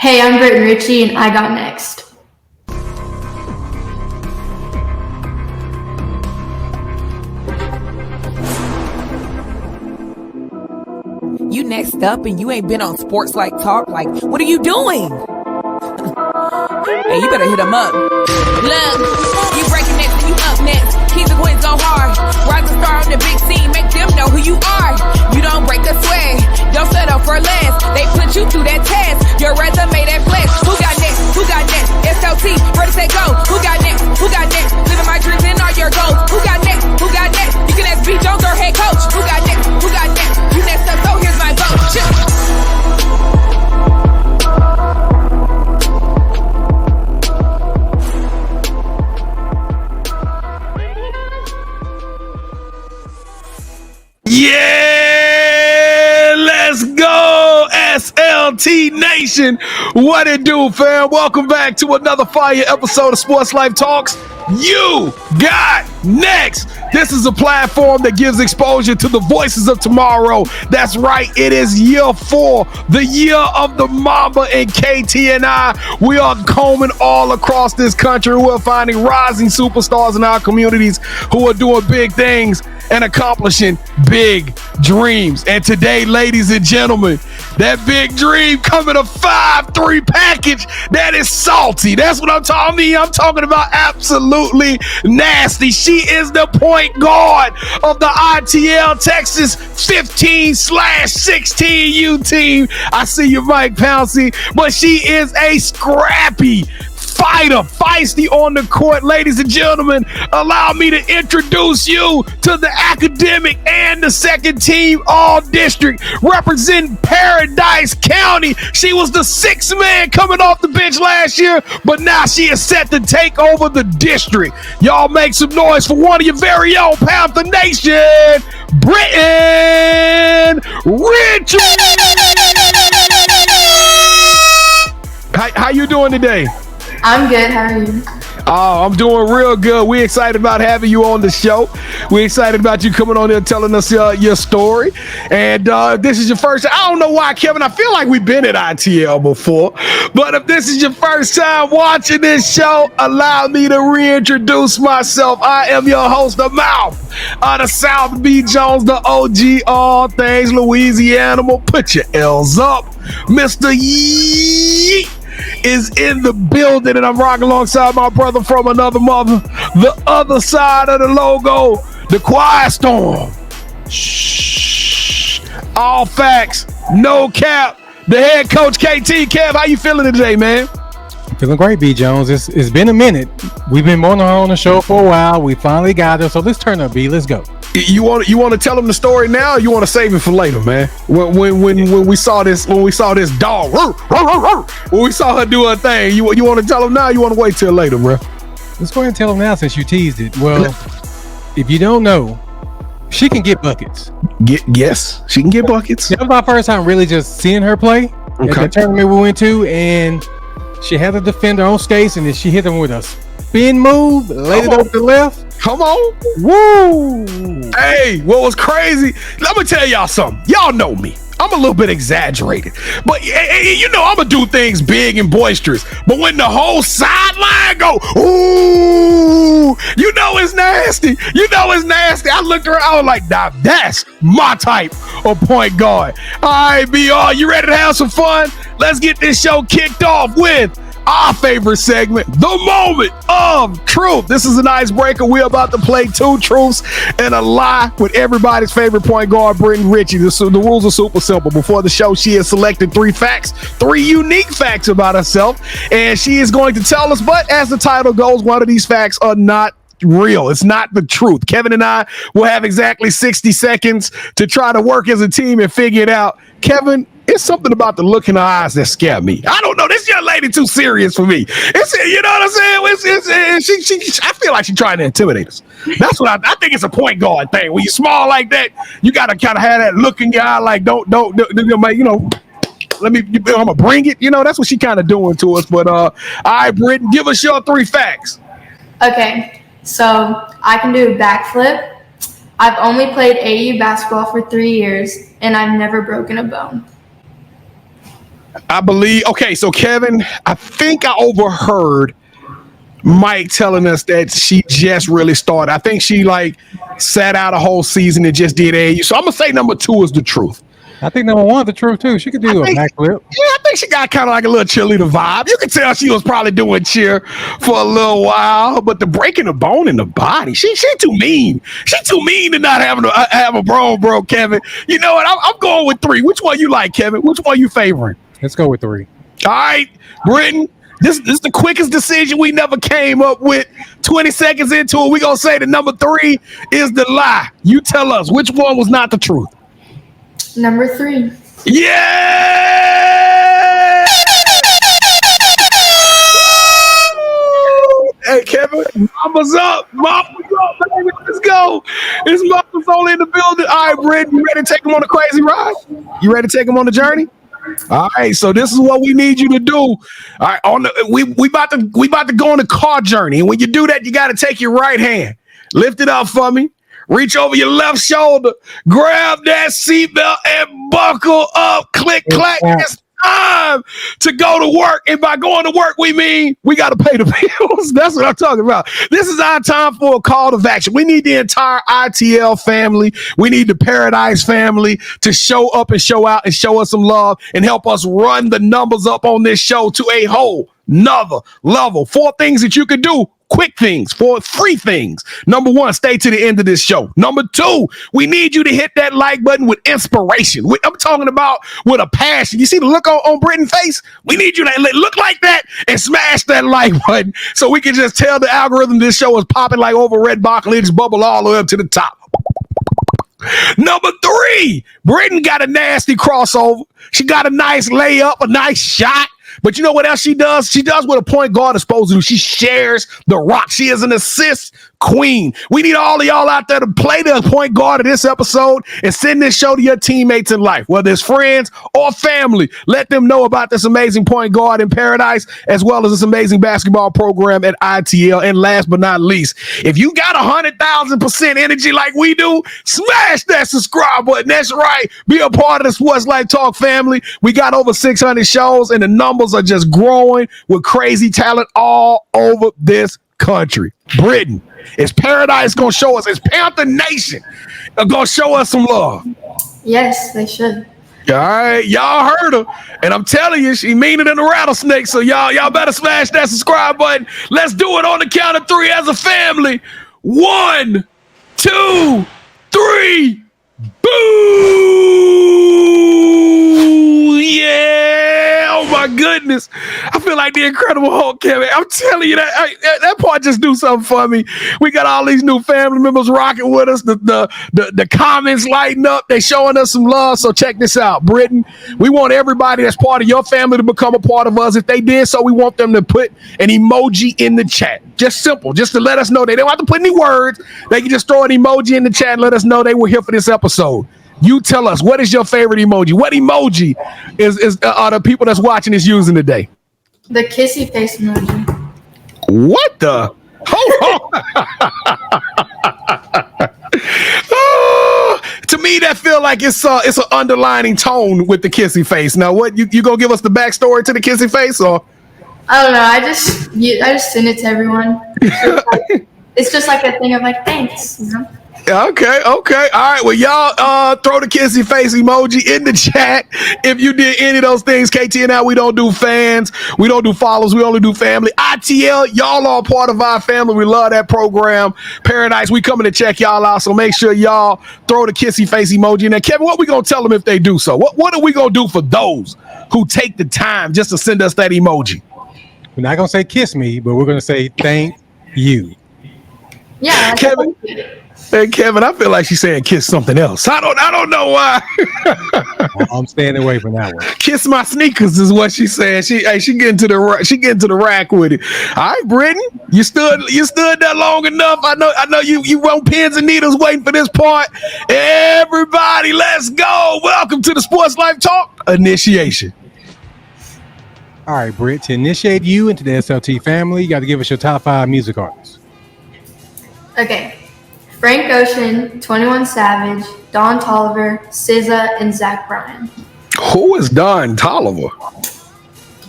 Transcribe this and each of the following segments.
Hey, I'm Brittan Richey, and I got next. You next up and you ain't been on Sportslifetalk. Like, what are you doing? Hey, you better hit him up. Look, you breaking next and you up next. Keep the wins go hard. Rise and star on the big scene. Make them know who you are. You don't break a sweat. Don't settle for less. They put you through that test. Your resume that flex. Who got next? Who got next? SLT, ready, set, go. Who got next? Who got next? Living my dreams and all your goals. Who got next? Who got next? You can ask B. Jones or head coach. Who got next? Who got next? You next up, so here's my vote. Yeah, let's go, SLT Nation. What it do, fam? Welcome back to another fire episode of Sports Life Talks. You got next. This is a platform that gives exposure to the voices of tomorrow. That's right. It is year 4, the year of the Mamba and KT and I. We are combing all across this country. We're finding rising superstars in our communities who are doing big things and accomplishing big dreams. And today, ladies and gentlemen, that big dream coming a 5-3 package that is salty. That's what I'm talking about. I'm talking about absolutely nasty. She is the point guard of the ITL Texas 15/16U team. I see you, Mike Pouncey, but she is a scrappy fighter, feisty on the court. Ladies and gentlemen, allow me to introduce you to the academic and the second team all district representing Paradise County. She was the 6th man coming off the bench last year, but now she is set to take over the district. Y'all make some noise for one of your very own Panther Nation, Brittan Richey. How you doing today? I'm good. How are you? Oh, I'm doing real good. We're excited about having you on the show. We're excited about you coming on here and telling us your story. And this is your first. I don't know why, Kevin. I feel like we've been at ITL before. But if this is your first time watching this show, allow me to reintroduce myself. I am your host, the mouth of the South, B. Jones, the OG, all things Louisiana. Put your L's up. Mr. Yeet is in the building, and I'm rocking alongside my brother from another mother, the other side of the logo, the Quiet Storm. Shh. All facts, no cap. The head coach, KT. Kev, how you feeling today, man? Feeling great, B. Jones. It's been a minute. We've been on the show for a while. We finally got her, so let's turn up, B. Let's go. You want to tell them the story now, or you want to save it for later, man? When we saw this dog, when we saw her do her thing, you want to tell them now, or you want to wait till later, bro? Let's go ahead and tell them now since you teased it. Well, if you don't know, she can get buckets. Yes, she can get buckets. That was my first time really just seeing her play at the tournament we went to, and she had a defender on skates, and then she hit him with a spin move, laid it over the left. Come on. Woo! Hey, what was crazy? Let me tell y'all something. Y'all know me. I'm a little bit exaggerated. But you know I'm going to do things big and boisterous. But when the whole sideline go, ooh, you know it's nasty. I looked around, I was like, nah, that's my type of point guard. All right, BR, you ready to have some fun? Let's get this show kicked off with our favorite segment, the moment of truth. This is an icebreaker. We're about to play 2 truths and a lie with everybody's favorite point guard, Brittan Richey. The rules are super simple. Before the show, she has selected 3 facts, 3 unique facts about herself, and she is going to tell us, but as the title goes, one of these facts are not real. It's not the truth. Kevin and I will have exactly 60 seconds to try to work as a team and figure it out. Kevin, it's something about the look in her eyes that scared me. I don't know. This young lady too serious for me. You know what I'm saying? I feel like she's trying to intimidate us. That's what I think. It's a point guard thing. When you're small like that, you got to kind of have that look in your eye, like don't you know. I'm gonna bring it. You know, that's what she kind of doing to us. But all right, Brittan, give us your 3 facts. Okay, so I can do a backflip. I've only played AU basketball for 3 years, and I've never broken a bone. I believe. Okay, so Kevin, I think I overheard Mike telling us that she just really started. I think she like sat out a whole season and just did AAU. So I'm gonna say number 2 is the truth. I think number 1 is the truth too. She could do a backflip. Yeah, I think she got kind of like a little cheerleader vibe. You can tell she was probably doing cheer for a little while, but the breaking the bone in the body, she too mean. She too mean to not have a bro, Kevin. You know what? I'm going with 3. Which one you like, Kevin? Which one you favoring? Let's go with 3. All right, Brittan. This is the quickest decision we never came up with. 20 seconds into it, we're going to say that number 3 is the lie. You tell us which one was not the truth. Number 3. Yeah! Hey, Kevin, mama's up. Mama's up, baby. Let's go. This mama's only in the building. All right, Brittan, you ready to take him on a crazy ride? You ready to take him on the journey? All right, so this is what we need you to do. All right, we about to go on a car journey, and when you do that, you got to take your right hand, lift it up for me, reach over your left shoulder, grab that seatbelt, and buckle up. Click, clack. It's time to go to work, and by going to work, we mean we got to pay the bills. That's what I'm talking about. This is our time for a call to action. We need the entire ITL family. We need the Paradise family to show up and show out and show us some love and help us run the numbers up on this show to a whole nother level. 4 things that you could do. Quick things, 3 things. Number 1, stay to the end of this show. Number 2, we need you to hit that like button with inspiration. I'm talking about with a passion. You see the look on Brittan's face? We need you to look like that and smash that like button so we can just tell the algorithm this show is popping like over red broccoli. Just bubble all the way up to the top. Number 3, Brittan got a nasty crossover. She got a nice layup, a nice shot. But you know what else she does? She does what a point guard is supposed to do. She shares the rock. She is an assist queen. We need all of y'all out there to play the point guard of this episode and send this show to your teammates in life, whether it's friends or family. Let them know about this amazing point guard in Paradise, as well as this amazing basketball program at ITL. And last but not least, if you got 100,000% energy like we do, smash that subscribe button. That's right. Be a part of the Sports Life Talk family. We got over 600 shows, and the numbers are just growing with crazy talent all over this country. Brittan, is Paradise going to show us? Is Panther Nation going to show us some love? Yes, they should. All right, y'all heard her, and I'm telling you, she meaner than a rattlesnake. So y'all better smash that subscribe button. Let's do it on the count of 3 as a family. 1, 2, 3. Boo! Yeah! Oh my goodness! I feel like the Incredible Hulk, Kevin. I'm telling you that part just do something for me. We got all these new family members rocking with us. The comments lighting up. They showing us some love. So check this out, Brittan. We want everybody that's part of your family to become a part of us. If they did so, we want them to put an emoji in the chat. Just simple, just to let us know. They don't have to put any words. They can just throw an emoji in the chat and let us know they were here for this episode. You tell us, what is your favorite emoji? What emoji are the people that's watching this using today? The kissy face emoji. What the? Hold on. To me, that feel like it's an underlining tone with the kissy face. Now, what you gonna give us the backstory to the kissy face, or? I don't know. I just send it to everyone. It's just like a thing of like, thanks, you know? Okay. All right. Well, y'all throw the kissy face emoji in the chat if you did any of those things. KT and I, we don't do fans. We don't do followers. We only do family. ITL, y'all are part of our family. We love that program. Paradise, we coming to check y'all out. So make sure y'all throw the kissy face emoji in there. Kevin, what we going to tell them if they do so? What are we going to do for those who take the time just to send us that emoji? We're not going to say kiss me, but we're going to say thank you. Yeah. Kevin. Hey, Kevin, I feel like she's saying kiss something else. I don't know why. I'm staying away from that one. Kiss my sneakers is what she's saying. She getting to the rack with it. All right, Brittan, you stood there long enough. I know you want pins and needles waiting for this part. Everybody, let's go. Welcome to the Sports Life Talk Initiation. All right, Britt, to initiate you into the SLT family, you got to give us your top 5 music artists. Okay. Frank Ocean, 21 Savage, Don Toliver, SZA, and Zach Bryan. Who is Don Toliver?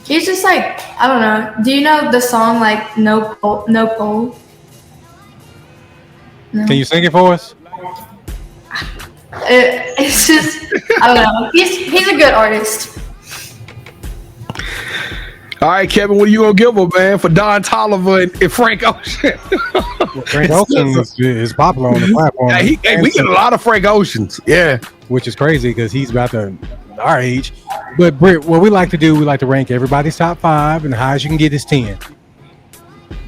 He's just like, I don't know. Do you know the song like No Pole? No. Can you sing it for us? It's just, I don't know. He's a good artist. All right, Kevin, what are you gonna give him, man, for Don Tolliver and Frank Ocean? Frank Ocean is popular on the platform. Yeah, we get a lot of Frank Oceans. Yeah, which is crazy because he's about our age. But Britt, what we like to do, we like to rank everybody's top 5, and the highest you can get is 10.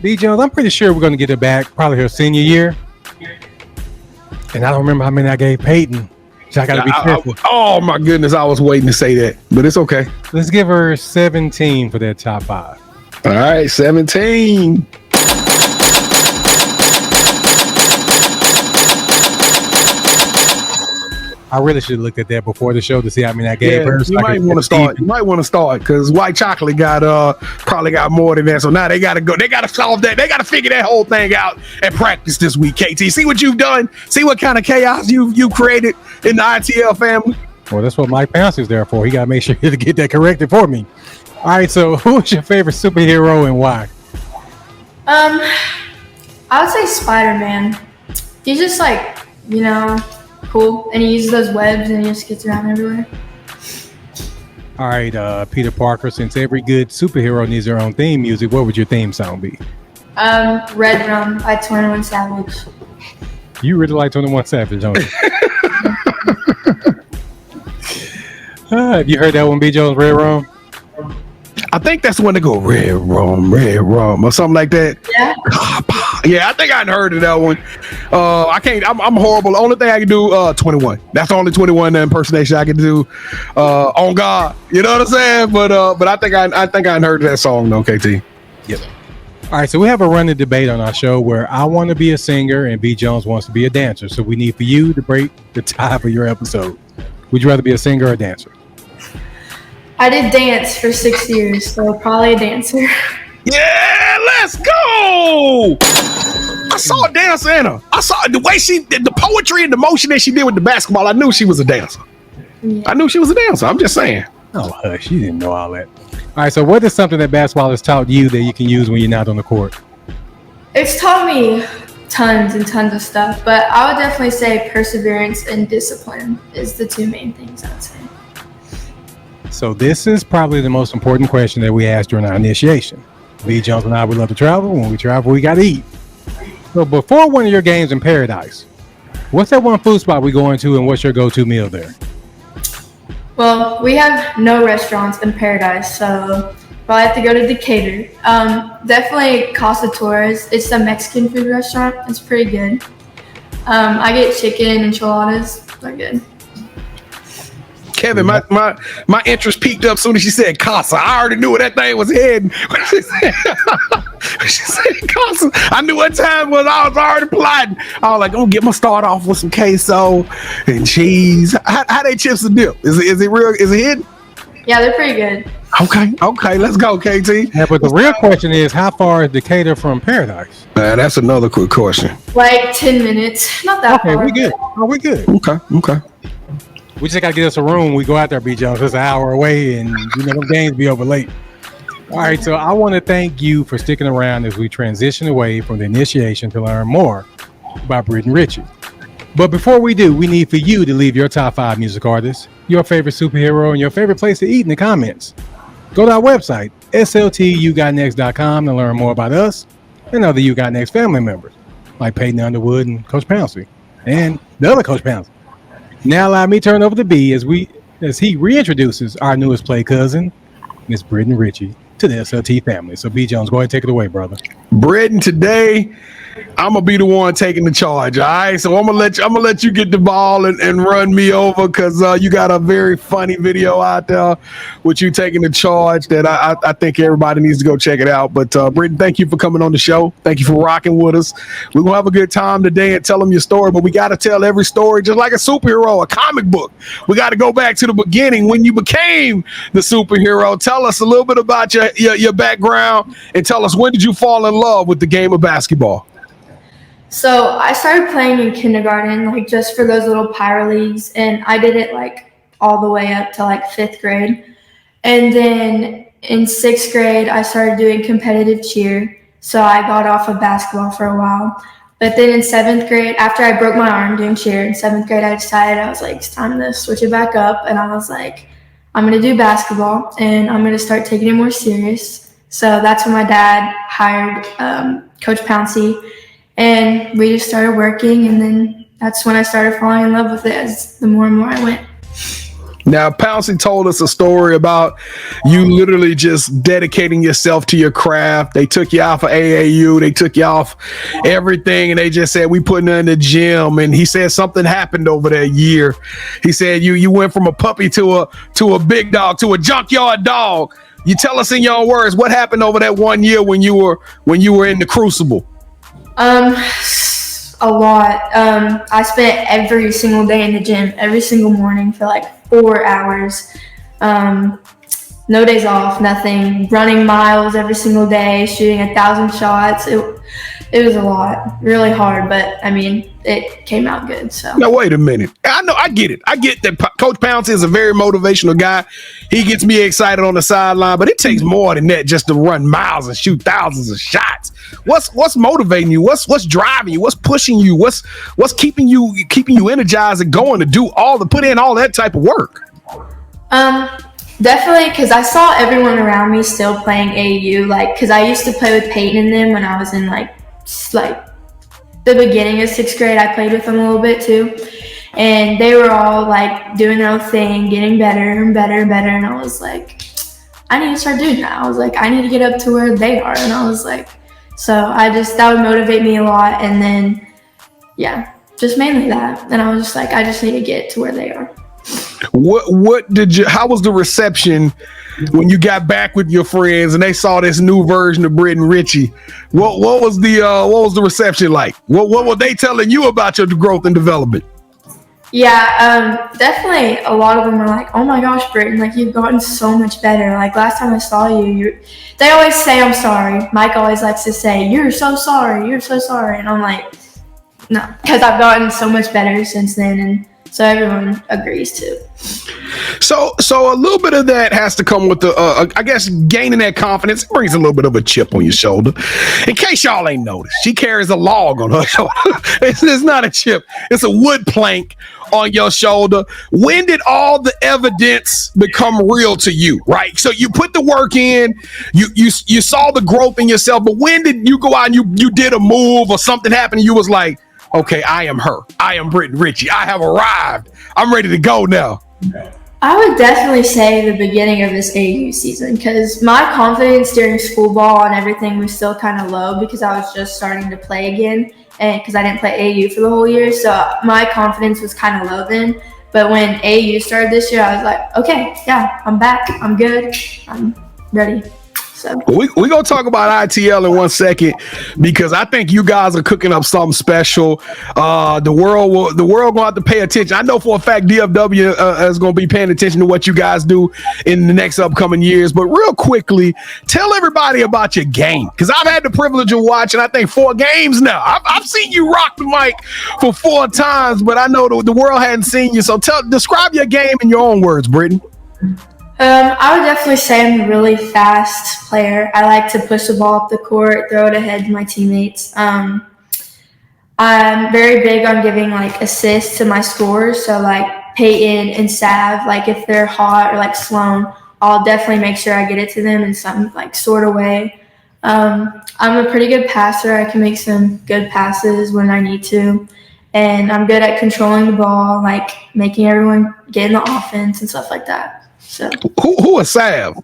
B. Jones, I'm pretty sure we're going to get it back probably her senior year. And I don't remember how many I gave Peyton. So I got to be careful. Oh, my goodness. I was waiting to say that, but it's okay. Let's give her 17 for that top 5. All right, 17. I really should have looked at that before the show to see how many I gave her. So you might want to start. You might want to start because White Chocolate probably got more than that. So now they got to go. They got to solve that. They got to figure that whole thing out and practice this week. KT, see what you've done. See what kind of chaos you created in the ITL family. Well, that's what Mike Pouncey's there for. He got to make sure to get that corrected for me. All right. So, who's your favorite superhero and why? I would say Spider-Man. He's just like, cool, and he uses those webs and he just gets around everywhere. All right, Peter Parker, since every good superhero needs their own theme music, what would your theme song be? Red Rum by 21 Savage. You really like 21 Savage, don't you? Have you heard that one, B. Jones, Red Rum? I think that's the one that go red rum, or something like that. Yeah. Yeah, I think I hadn't heard of that one. I can't. I'm horrible. The only thing I can do, 21. That's the only 21 impersonation I can do. On God, you know what I'm saying? But I think I hadn't heard of that song though, KT. Yep. All right, so we have a running debate on our show where I want to be a singer and B. Jones wants to be a dancer. So we need for you to break the tie for your episode. Would you rather be a singer or a dancer? I did dance for 6 years, so probably a dancer. Yeah, let's go. I saw a dancer in her. I saw the way she did the poetry and the motion that she did with the basketball. I knew she was a dancer. Yeah. I knew she was a dancer. I'm just saying. Oh, hush. You didn't know all that. All right, so what is something that basketball has taught you that you can use when you're not on the court? It's taught me tons and tons of stuff, but I would definitely say perseverance and discipline is the two main things I would say. So this is probably the most important question that we asked during our initiation. B. Jones and I would love to travel. When we travel, we got to eat. So before one of your games in Paradise, what's that one food spot we go into and what's your go-to meal there? Well, we have no restaurants in Paradise, so probably have to go to Decatur. Definitely Casa Torres. It's a Mexican food restaurant. It's pretty good. I get chicken enchiladas. They're good. Kevin, my interest peaked up as soon as she said Casa. I already knew where that thing was heading. When she said Casa, I knew what time was. I was already plotting. I was like, I'm gonna get my start off with some queso and cheese. How they chips and dip? Is it real? Is it hidden? Yeah, they're pretty good. Okay, let's go, KT. Yeah, but the real question is, how far is Decatur from Paradise? That's another quick question. Like 10 minutes. Not that far. Okay, we good. Oh, we good. Okay. We just got to get us a room. We go out there, B. Jones. It's an hour away, and them games be over late. All right, so I want to thank you for sticking around as we transition away from the initiation to learn more about Brittan Richey. But before we do, we need for you to leave your top 5 music artists, your favorite superhero, and your favorite place to eat in the comments. Go to our website, sltugotnext.com, to learn more about us and other You Got Next family members, like Peyton Underwood and Coach Pouncey, and the other Coach Pouncey. Now allow me to turn over to B as he reintroduces our newest play cousin, Miss Brittan Richey, to the SLT family. So B. Jones, go ahead and take it away, brother. Brittan, today I'm gonna be the one taking the charge. All right, so I'm gonna let you get the ball and run me over because you got a very funny video out there with you taking the charge that I think everybody needs to go check it out. But Brittan, thank you for coming on the show. Thank you for rocking with us. We're gonna have a good time today and tell them your story. But we got to tell every story just like a superhero, a comic book. We got to go back to the beginning when you became the superhero. Tell us a little bit about your background and tell us, when did you fall in love with the game of basketball? So I started playing in kindergarten, like just for those little pyro leagues, and I did it like all the way up to like 5th grade. And then in 6th grade, I started doing competitive cheer. So I got off of basketball for a while. But then in 7th grade, after I broke my arm doing cheer, in 7th grade, I decided, I was like, it's time to switch it back up. And I was like, I'm going to do basketball and I'm going to start taking it more serious. So that's when my dad hired Coach Pouncey, and we just started working. And then that's when I started falling in love with it as the more and more I went. Now, Pouncey told us a story about you literally just dedicating yourself to your craft. They took you off of AAU. They took you off everything, and they just said, we putting her in the gym. And he said something happened over that year. He said you went from a puppy to a big dog, to a junkyard dog. You tell us in your own words, what happened over that 1 year when you were in the Crucible? A lot. I spent every single day in the gym, every single morning for like 4 hours. No days off, nothing. Running miles every single day, shooting 1,000 shots. It was a lot, really hard, but I mean, it came out good. So now wait a minute. I get it. I get that Coach Pouncey is a very motivational guy. He gets me excited on the sideline, but it takes more than that just to run miles and shoot thousands of shots. What's motivating you? What's driving you? What's pushing you? What's keeping you energized and going to put in all that type of work? Definitely, because I saw everyone around me still playing AAU, like, because I used to play with Peyton and them when I was in like the beginning of 6th grade. I played with them a little bit too, and they were all like doing their own thing, getting better and better and better, and I was like, I need to start doing that. I was like, I need to get up to where they are, and I was like, so that would motivate me a lot. And then just mainly that, and I was just like, I just need to get to where they are. How was the reception when you got back with your friends and they saw this new version of Brittan Richey? What was the reception like? What were they telling you about your growth and development? Yeah, definitely a lot of them were like, oh my gosh, Brittan, like, you've gotten so much better. Like, last time I saw you, they always say I'm sorry. Mike always likes to say, you're so sorry. And I'm like, no, because I've gotten so much better since then, and so everyone agrees too. So a little bit of that has to come with the, I guess, gaining that confidence. It brings a little bit of a chip on your shoulder. In case y'all ain't noticed, she carries a log on her shoulder. It's not a chip. It's a wood plank on your shoulder. When did all the evidence become real to you, right? So you put the work in, you saw the growth in yourself, but when did you go out and you did a move or something happened and you was like, okay, I am her. I am Brittan Richey. I have arrived. I'm ready to go now. I would definitely say the beginning of this AAU season, because my confidence during school ball and everything was still kind of low because I was just starting to play again, and because I didn't play AAU for the whole year. So my confidence was kind of low then. But when AAU started this year, I was like, okay, yeah, I'm back. I'm good. I'm ready. So we're going to talk about ITL in 1 second, because I think you guys are cooking up something special. The world going to have to pay attention. I know for a fact DFW is going to be paying attention to what you guys do in the next upcoming years. But real quickly, tell everybody about your game, because I've had the privilege of watching, I think, 4 games now. I've seen you rock the mic for 4 times, but I know the world hadn't seen you. So describe your game in your own words, Brittan. I would definitely say I'm a really fast player. I like to push the ball up the court, throw it ahead to my teammates. I'm very big on giving like assists to my scorers. So like Peyton and Sav, like if they're hot, or like Sloan, I'll definitely make sure I get it to them in some like sort of way. I'm a pretty good passer. I can make some good passes when I need to. And I'm good at controlling the ball, like making everyone get in the offense and stuff like that. So who is Sav?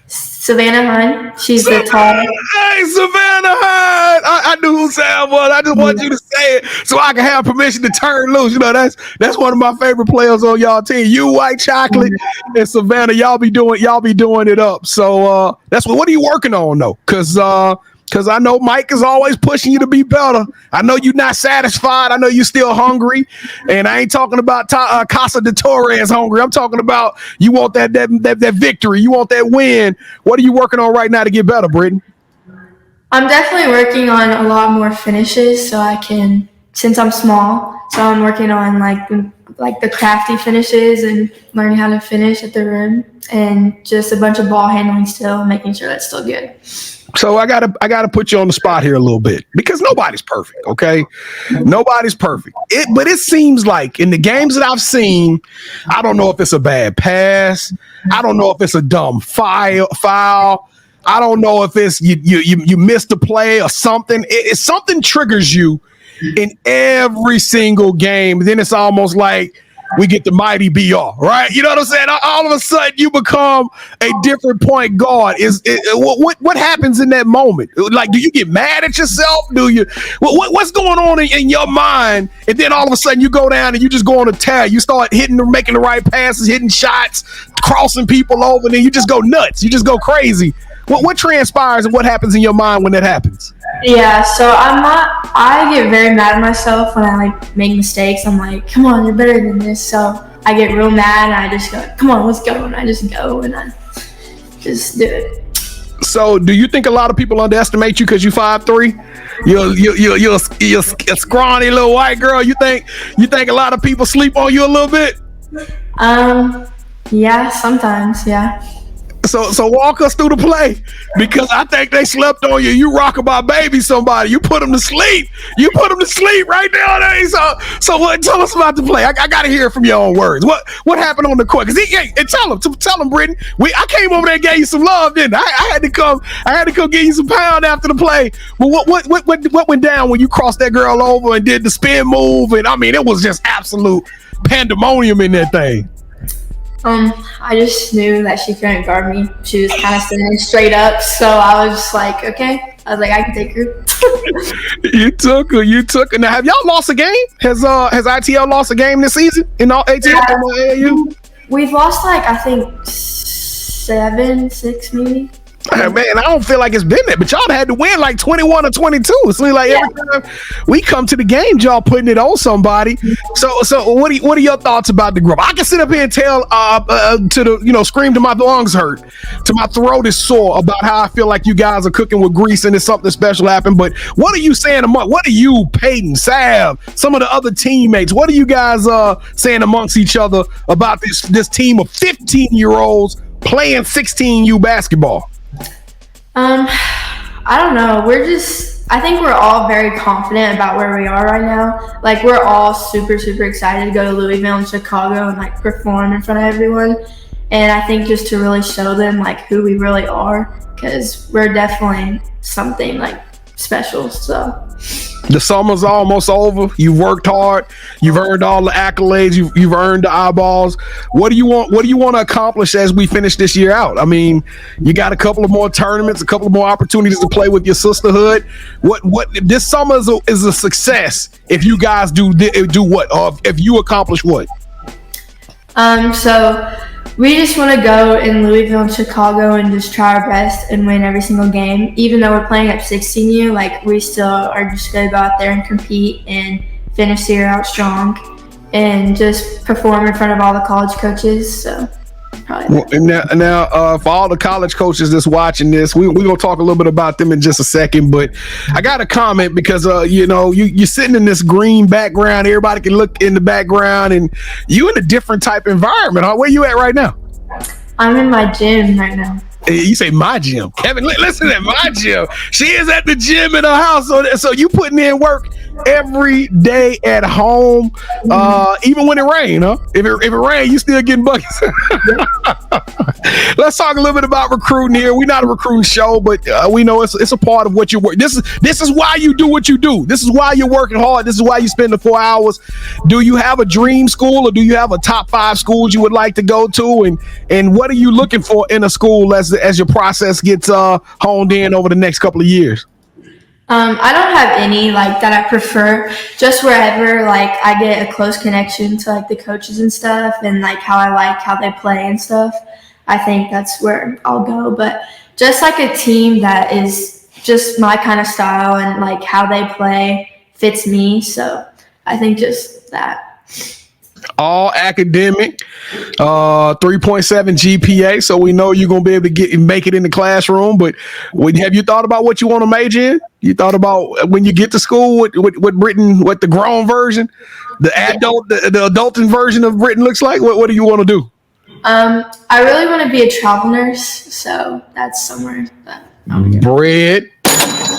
Savannah Hunt. She's the tall. Hey, Savannah Hunt. I knew who Sav was. I just want you to say it so I can have permission to turn loose. You know, that's one of my favorite players on y'all team. You, White Chocolate, and Savannah. Y'all be doing it up. So that's what are you working on though? Because I know Mike is always pushing you to be better. I know you're not satisfied. I know you're still hungry. And I ain't talking about Casa de Torres hungry. I'm talking about you want that victory. You want that win. What are you working on right now to get better, Brittan? I'm definitely working on a lot more finishes so I can, since I'm small, So I'm working on like the crafty finishes and learning how to finish at the rim, and just a bunch of ball handling still, making sure that's still good. So I gotta put you on the spot here a little bit, because nobody's perfect, okay? Nobody's perfect. But it seems like in the games that I've seen, I don't know if it's a bad pass, I don't know if it's a dumb foul, I don't know if it's you missed a play or something. It's something triggers you in every single game. Then it's almost like we get the mighty BR, right? You know what I'm saying? All of a sudden, you become a different point guard. What happens in that moment? Like, do you get mad at yourself? Do you? What's going on in your mind? And then all of a sudden, you go down and you just go on a tear. You start making the right passes, hitting shots, crossing people over, and then you just go nuts. You just go crazy. What transpires and what happens in your mind when that happens? Yeah, so I get very mad at myself when I like make mistakes. I'm like, come on, you're better than this. So I get real mad and I just go, come on, let's go. And I just go and I just do it. So do you think a lot of people underestimate you because you 5'3"? You're a scrawny little white girl. You think a lot of people sleep on you a little bit? Yeah, sometimes, yeah. So walk us through the play, because I think they slept on you. You rockabye baby somebody. You put them to sleep. You put them to sleep right now. So what? Tell us about the play. I got to hear it from your own words. What happened on the court? Because tell him, Brittan. I came over there and gave you some love, didn't I? I had to come give you some pound after the play. But what went down when you crossed that girl over and did the spin move? And I mean, it was just absolute pandemonium in that thing. I just knew that she couldn't guard me. She was kind of standing straight up, so I was just like, okay. I was like, I can take her. You took her. Now, have y'all lost a game? Has ITL lost a game this season in all ATL? Yeah, AAU? We've lost like, I think 7, 6 maybe. Man, I don't feel like it's been that, but y'all had to win like 21 or 22. It's like every time we come to the game, y'all putting it on somebody. So what are your thoughts about the group? I can sit up here and tell scream to my lungs hurt, to my throat is sore about how I feel like you guys are cooking with grease and it's something special happened. But what are you saying what are you, Peyton, Sav, some of the other teammates? What are you guys saying amongst each other about this team of 15-year-olds playing 16U basketball? I don't know. I think we're all very confident about where we are right now. Like, we're all super, super excited to go to Louisville and Chicago and like perform in front of everyone. And I think just to really show them like who we really are, because we're definitely something like special. So the summer's almost over. You've worked hard. You've earned all the accolades. You've earned the eyeballs. What do you want to accomplish as we finish this year out? I mean, you got a couple of more tournaments, a couple of more opportunities to play with your sisterhood. What this summer is a success if you guys do what, or if you accomplish what? So we just want to go in Louisville and Chicago and just try our best and win every single game. Even though we're playing at 16U, like, we still are just going to go out there and compete and finish the year out strong and just perform in front of all the college coaches. So probably now, for all the college coaches that's watching this, we're going to talk a little bit about them in just a second. But I got a comment because, you're sitting in this green background. Everybody can look in the background, and you in a different type environment. Huh? Where you at right now? I'm in my gym right now. You say my gym. Kevin, listen at my gym. She is at the gym in her house. So you putting in work every day at home, even when it rains, huh? If it rains, you still getting buckets. Let's talk a little bit about recruiting here. We're not a recruiting show, but we know it's a part of what you work. This is why you do what you do. This is why you're working hard. This is why you spend the 4 hours. Do you have a dream school, or do you have a top 5 schools you would like to go to? And what are you looking for in a school as your process gets honed in over the next couple of years? I don't have any like that I prefer. Just wherever like I get a close connection to like the coaches and stuff, and like how they play and stuff, I think that's where I'll go. But just like a team that is just my kind of style and like how they play fits me. So I think just that. All academic, 3.7 GPA. So we know you're gonna be able to make it in the classroom. But have you thought about what you want to major in? You thought about when you get to school what Brittan, what the grown version, the adulting version of Brittan looks like? What do you want to do? I really want to be a travel nurse, so that's somewhere that I'm gonna go. Bread.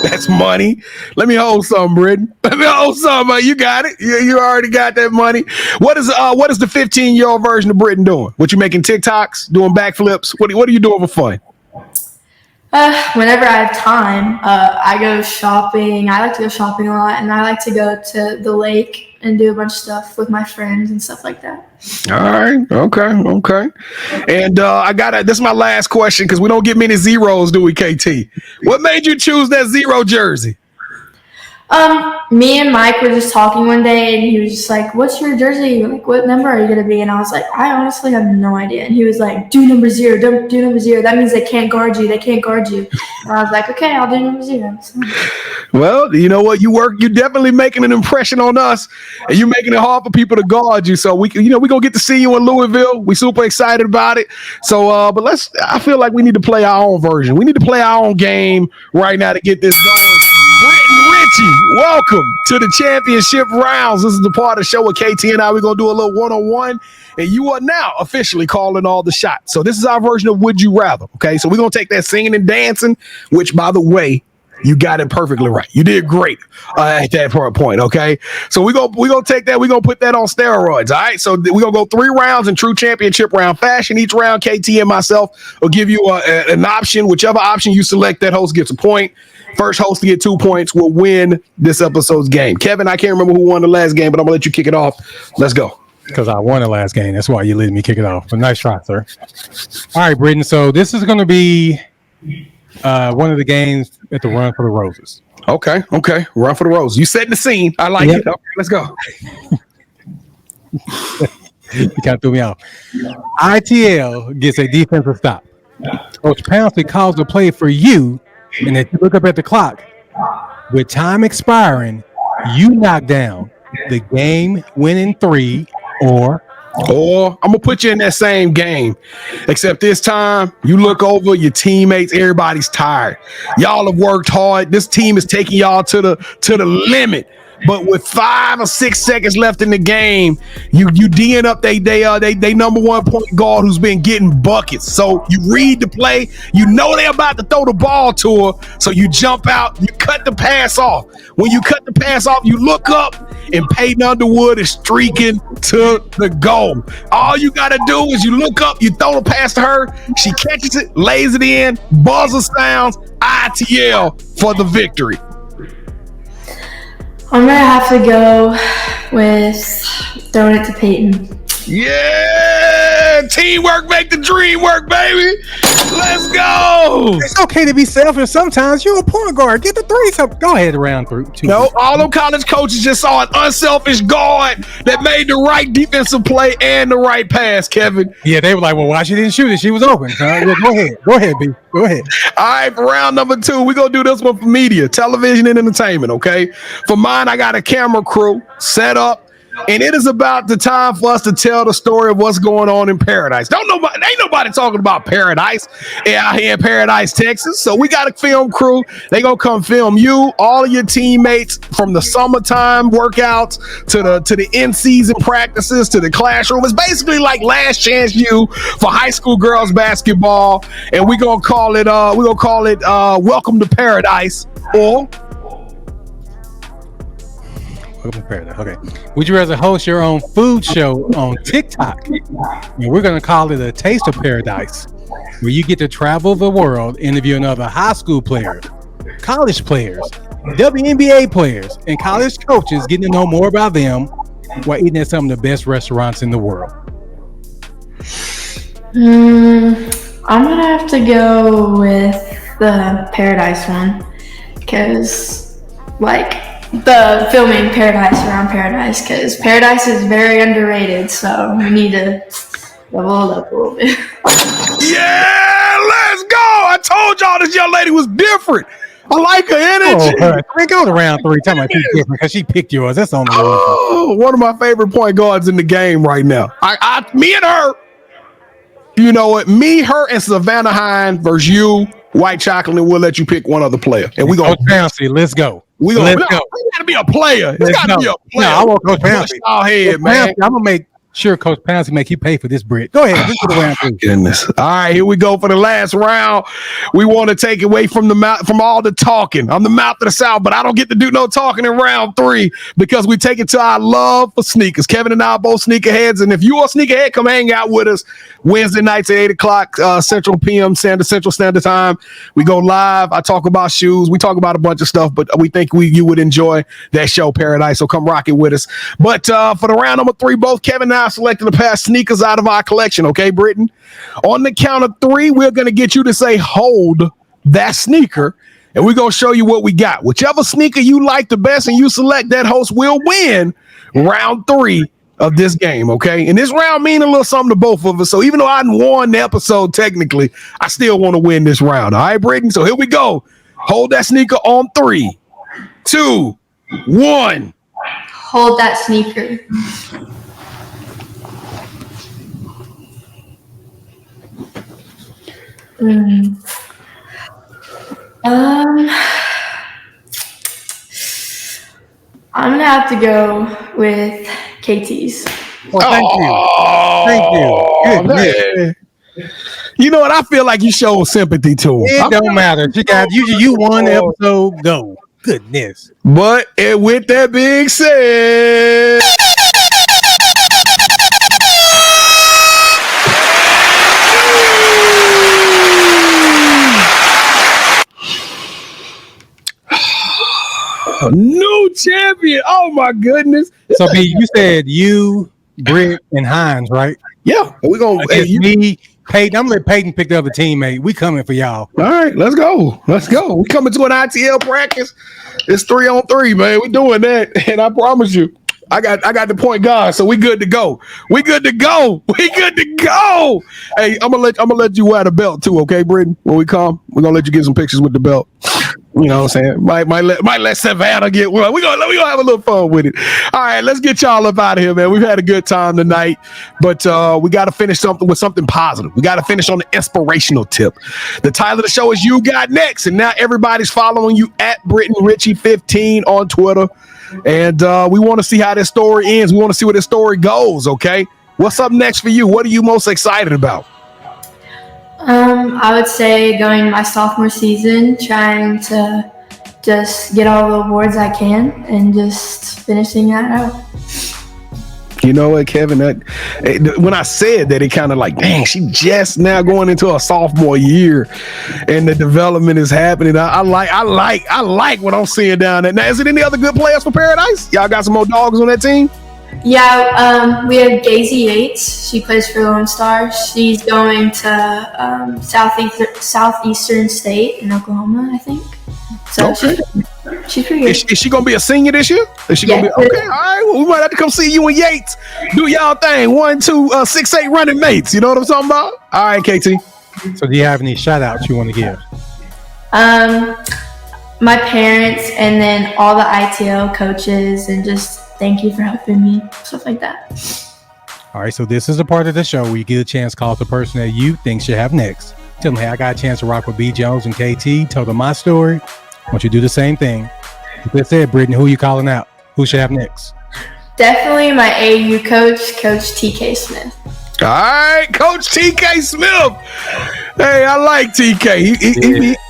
That's money. Let me hold some, Brittan. Let me hold some. You got it. You already got that money. What is the 15-year-old version of Brittan doing? What, you making TikToks, doing backflips? What are you doing for fun? Whenever I have time, I go shopping. I like to go shopping a lot, and I like to go to the lake and do a bunch of stuff with my friends and stuff like that. All right. Okay. And this is my last question because we don't get many zeros, do we, KT? What made you choose that 0 jersey? Me and Mike were just talking one day, and he was just like, "What's your jersey? Like, what number are you gonna be?" And I was like, "I honestly have no idea." And he was like, "Do number 0. Don't do number 0. That means they can't guard you. They can't guard you." And I was like, "Okay, I'll do number 0." So. Well, you know what? You're definitely making an impression on us, and you're making it hard for people to guard you. So we're gonna get to see you in Louisville. We're super excited about it. So, but I feel like we need to play our own version. We need to play our own game right now to get this going. Brittan Richey, welcome to the championship rounds. This is the part of the show with KT and I. We're going to do a little one-on-one, and you are now officially calling all the shots. So this is our version of Would You Rather, okay? So we're going to take that singing and dancing, which, by the way, you got it perfectly right. You did great at that point, okay? So we're gonna take that. We're going to put that on steroids, all right? So we're going to go 3 rounds in true championship round fashion. Each round, KT and myself will give you an option. Whichever option you select, that host gets a point. First host to get 2 points will win this episode's game. Kevin, I can't remember who won the last game, but I'm going to let you kick it off. Let's go. Because I won the last game. That's why you let me kick it off. But nice try, sir. All right, Brittan. So this is going to be one of the games at the Run for the Roses. Okay. Run for the Roses. You setting the scene. I like it. Okay, let's go. You kind of threw me off. ITL gets a defensive stop. Coach Pouncey calls the play for you, and if you look up at the clock, with time expiring, you knock down the game-winning 3, or I'm going to put you in that same game, except this time you look over your teammates. Everybody's tired. Y'all have worked hard. This team is taking y'all to the limit. But with 5 or 6 seconds left in the game, you D'ing up they number 1 point guard who's been getting buckets. So you read the play, you know they're about to throw the ball to her, so you jump out, you cut the pass off. When you cut the pass off, you look up, and Peyton Underwood is streaking to the goal. All you gotta do is you look up, you throw the pass to her, she catches it, lays it in, buzzer sounds, ITL for the victory. I'm going to have to go with throwing it to Peyton. Yeah! Teamwork make the dream work, baby! Let's go! It's okay to be selfish sometimes. You're a point guard. Get the 3s up. Go ahead, round 2. No, all them college coaches just saw an unselfish guard that made the right defensive play and the right pass, Kevin. Yeah, they were like, well, why she didn't shoot it? She was open. Yeah, go ahead, B. Go ahead. All right, for round number 2, we're going to do this one for media, television, and entertainment, okay? For mine, I got a camera crew set up. And it is about the time for us to tell the story of what's going on in Paradise. Ain't nobody talking about Paradise out here in Paradise, Texas. So we got a film crew. They gonna come film you, all of your teammates, from the summertime workouts to the in-season practices to the classroom. It's basically like Last Chance U for high school girls basketball. And we're gonna call it Welcome to Paradise, or Okay. Would you rather host your own food show on TikTok? And we're going to call it a Taste of Paradise, where you get to travel the world interviewing other high school players, college players, WNBA players, and college coaches, getting to know more about them while eating at some of the best restaurants in the world. I'm going to have to go with the Paradise one, because the filming Paradise around Paradise, because Paradise is very underrated, so we need to level it up a little bit. Yeah, let's go. I told y'all this young lady was different. I like her energy. Man, go to round 3. Tell me because she picked yours. That's on the one. Oh, one of my favorite point guards in the game right now. Me and her. You know what? Me, her, and Savannah Hine versus you, White Chocolate, and we'll let you pick one other player. And we go. Coach Pouncey, let's go. Let's go. It's got to be a player. It's got to be a player. No, I want Coach Pouncey. Ahead, man. I'm going to make sure Coach Pouncey make you pay for this bread. Go ahead. Let's go to round 3. Goodness. All right, here we go for the last round. We want to take away from the mouth, from all the talking. I'm the mouth of the South, but I don't get to do no talking in round 3 because we take it to our love for sneakers. Kevin and I are both sneakerheads, and if you're a sneakerhead, come hang out with us Wednesday nights at 8 o'clock Central PM, Central Standard Time. We go live. I talk about shoes. We talk about a bunch of stuff, but we think you would enjoy that show, Paradise, so come rock it with us. But for the round number 3, both Kevin and I selected the past sneakers out of our collection. Okay, Brittan? On the count of 3, we're going to get you to say, hold that sneaker, and we're going to show you what we got. Whichever sneaker you like the best and you select, that host will win round 3 of this game, okay? And this round means a little something to both of us. So even though I won the episode technically, I still want to win this round. All right, Brittan? So here we go. Hold that sneaker on 3, 2, 1. Hold that sneaker. I'm gonna have to go with KT's. Well, thank you. Good. You know what? I feel like you show sympathy to him. It don't matter. You won the episode. Go. Goodness. But with that being said, a new champion. Oh my goodness. So B, you said you, Britt, and Hines, right? Yeah. We're gonna me, Peyton. I'm gonna let Peyton pick the other teammate. We coming for y'all. All right, let's go. We coming to an ITL practice. It's 3-on-3, man. We doing that. And I promise you, I got the point guard, so we good to go. We good to go. Hey, I'm gonna let you wear the belt too, okay, Brittan? When we come, we're gonna let you get some pictures with the belt. You know what I'm saying? Might let Savannah get one. We gonna have a little fun with it. All right, let's get y'all up out of here, man. We've had a good time tonight, but we got to finish with something positive. We got to finish on the inspirational tip. The title of the show is "You Got Next," and now everybody's following you at Brittan Richey 15 on Twitter, and we want to see how this story ends. We want to see where this story goes. Okay, what's up next for you? What are you most excited about? I would say going my sophomore season, trying to just get all the awards I can and just finishing that out. You know what, Kevin? When I said that, it kind of like, dang, she just now going into a sophomore year, and the development is happening. I like what I'm seeing down there. Now, is it any other good players for Paradise? Y'all got some more dogs on that team? Yeah, we have Daisy Yates. She plays for Lone Star. She's going to Southeastern State in Oklahoma, I think. So okay. She's pretty good. Is she going to be a senior this year? Is she going to be okay? All right. Well, we might have to come see you and Yates do y'all thing. 1, 2, 6'8" running mates. You know what I'm talking about? All right, KT. So, do you have any shout outs you want to give? My parents, and then all the ITL coaches, and just thank you for helping me, stuff like that. All right, so this is a part of the show where you get a chance to call the person that you think should have next. Tell them, hey, I got a chance to rock with B. Jones and KT. Tell them my story. I want you to do the same thing. Let's say, Brittan, who are you calling out? Who should have next? Definitely my AU coach, Coach TK Smith. All right, Coach TK Smith. Hey, I like TK.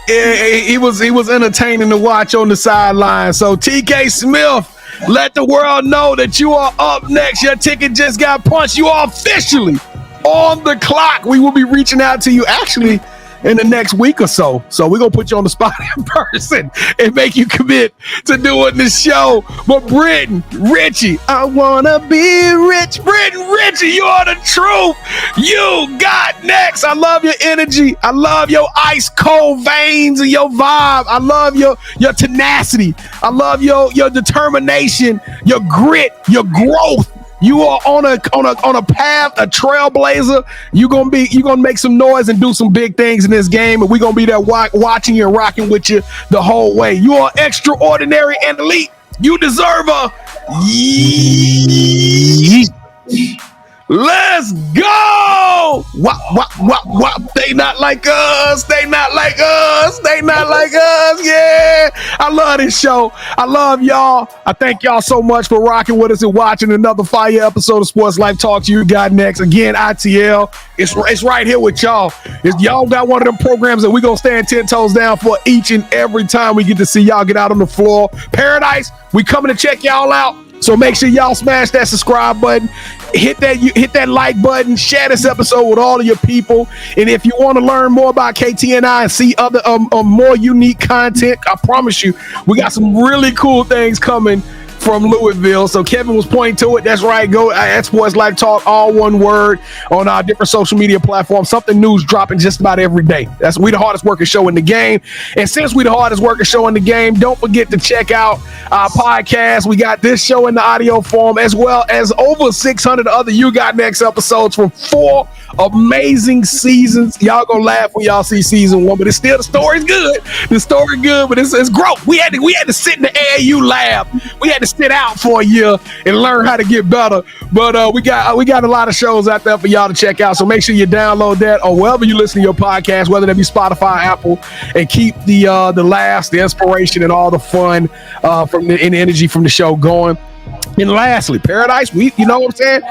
He was entertaining to watch on the sideline. So TK Smith, let the world know that you are up next. Your ticket just got punched. You are officially on the clock. We will be reaching out to you actually in the next week or so. So we're going to put you on the spot in person and make you commit to doing the show. But Brittan Richey, I want to be rich. Brittan Richey, you are the truth. You got next. I love your energy. I love your ice cold veins and your vibe. I love your tenacity. I love your determination, your grit, your growth. You are on a path, a trailblazer. You're gonna make some noise and do some big things in this game, and we're gonna be there watching you and rocking with you the whole way. You are extraordinary and elite. You deserve a yeet. Let's go! Wop. They not like us. They not like us. They not like us. Yeah. I love this show. I love y'all. I thank y'all so much for rocking with us and watching another fire episode of Sports Life Talk. You got next. Again, ITL. It's right here with y'all. Y'all got one of them programs that we gonna stand 10 toes down for each and every time we get to see y'all get out on the floor. Paradise, we coming to check y'all out. So make sure y'all smash that subscribe button, hit that like button, share this episode with all of your people. And if you want to learn more about KT and I and see other more unique content, I promise you, we got some really cool things coming from Louisville. So Kevin was pointing to it. That's right. Go at Sports Life Talk, all one word, on our different social media platforms. Something new's dropping just about every day. We the hardest working show in the game. And since we the hardest working show in the game, don't forget to check out our podcast. We got this show in the audio form, as well as over 600 other You Got Next episodes from 4 amazing seasons. Y'all gonna laugh when y'all see season 1, but it's still, the story's good. The story good, but it's growth. We had to sit in the AAU lab. We had to sit out for a year and learn how to get better. But we got a lot of shows out there for y'all to check out. So make sure you download that, or wherever you listen to your podcast, whether that be Spotify, Apple, and keep the laughs, the inspiration, and all the fun and the energy from the show going. And lastly, Paradise, you know what I'm saying?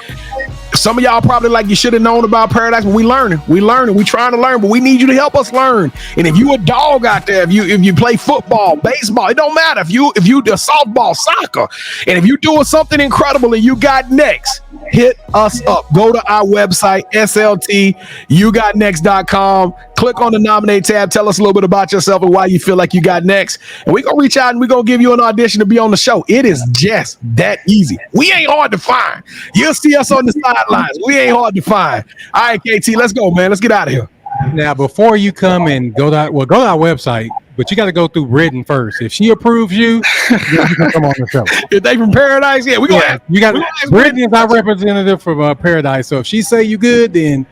Some of y'all probably like, you should have known about Paradise, but we learning. We trying to learn, but we need you to help us learn. And if you a dog out there, if you play football, baseball, it don't matter. If you do softball, soccer, and if you doing something incredible and you got next, hit us up. Go to our website, SLTUGotNext.com. Click on the nominate tab. Tell us a little bit about yourself and why you feel like you got next. And we're going to reach out and we're going to give you an audition to be on the show. It is just that easy. We ain't hard to find. You'll see us on the sidelines. We ain't hard to find. All right, KT, let's go, man. Let's get out of here. Now, before you come and go to our website, but you got to go through Brittan first. If she approves you, then you can come on the show. If they from Paradise, yeah, we gonna have, you got Brittan is our representative from Paradise. So if she say you good, then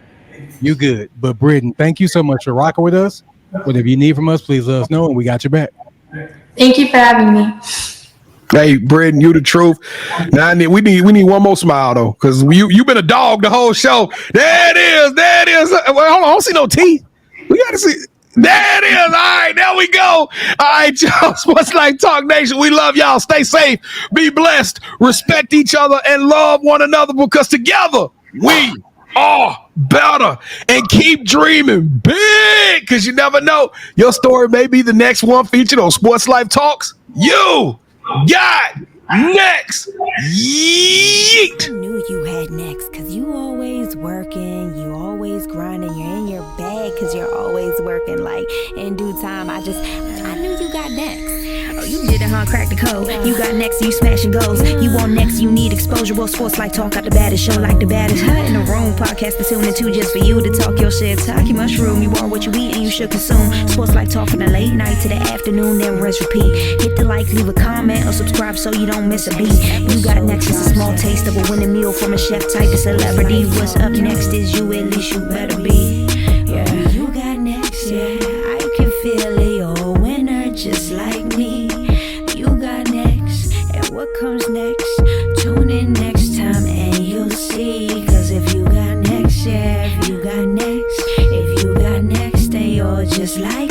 you good. But Brittan, thank you so much for rocking with us. Whatever you need from us, please let us know, and we got your back. Thank you for having me. Hey, Brittan, you the truth. Now we need one more smile though, because you been a dog the whole show. There it is. Well, hold on, I don't see no teeth. We gotta see. There it is. All right, there we go. All right, y'all. Sports Life Talk Nation. We love y'all. Stay safe. Be blessed. Respect each other and love one another, because together we are better. And keep dreaming big, because you never know. Your story may be the next one featured on Sports Life Talks. You got next. Yeet. I knew you had next, because you always working, you always grinding, you're in your bag because you're always working. Like, in due time, I knew you got next. Oh, you did it, huh? Crack the code. You got next, you smashing goals. You want next, you need exposure. Well, Sports Life Talk got the baddest show, like the baddest in the room. Podcast to tune into just for you to talk your shit. Talk your mushroom. You are what you eat and you should consume. Sports Life Talk from the late night to the afternoon, then rest repeat. Hit the like, leave a comment, or subscribe so you don't miss a beat. You got next is a small taste of a winning meal from a chef type of celebrity. What's up next is you, at least you better be. Yeah, you got next, yeah. I can feel it, you're a winner just like me. You got next, and what comes next? Tune in next time and you'll see. Cause if you got next, yeah, if you got next, then you're just like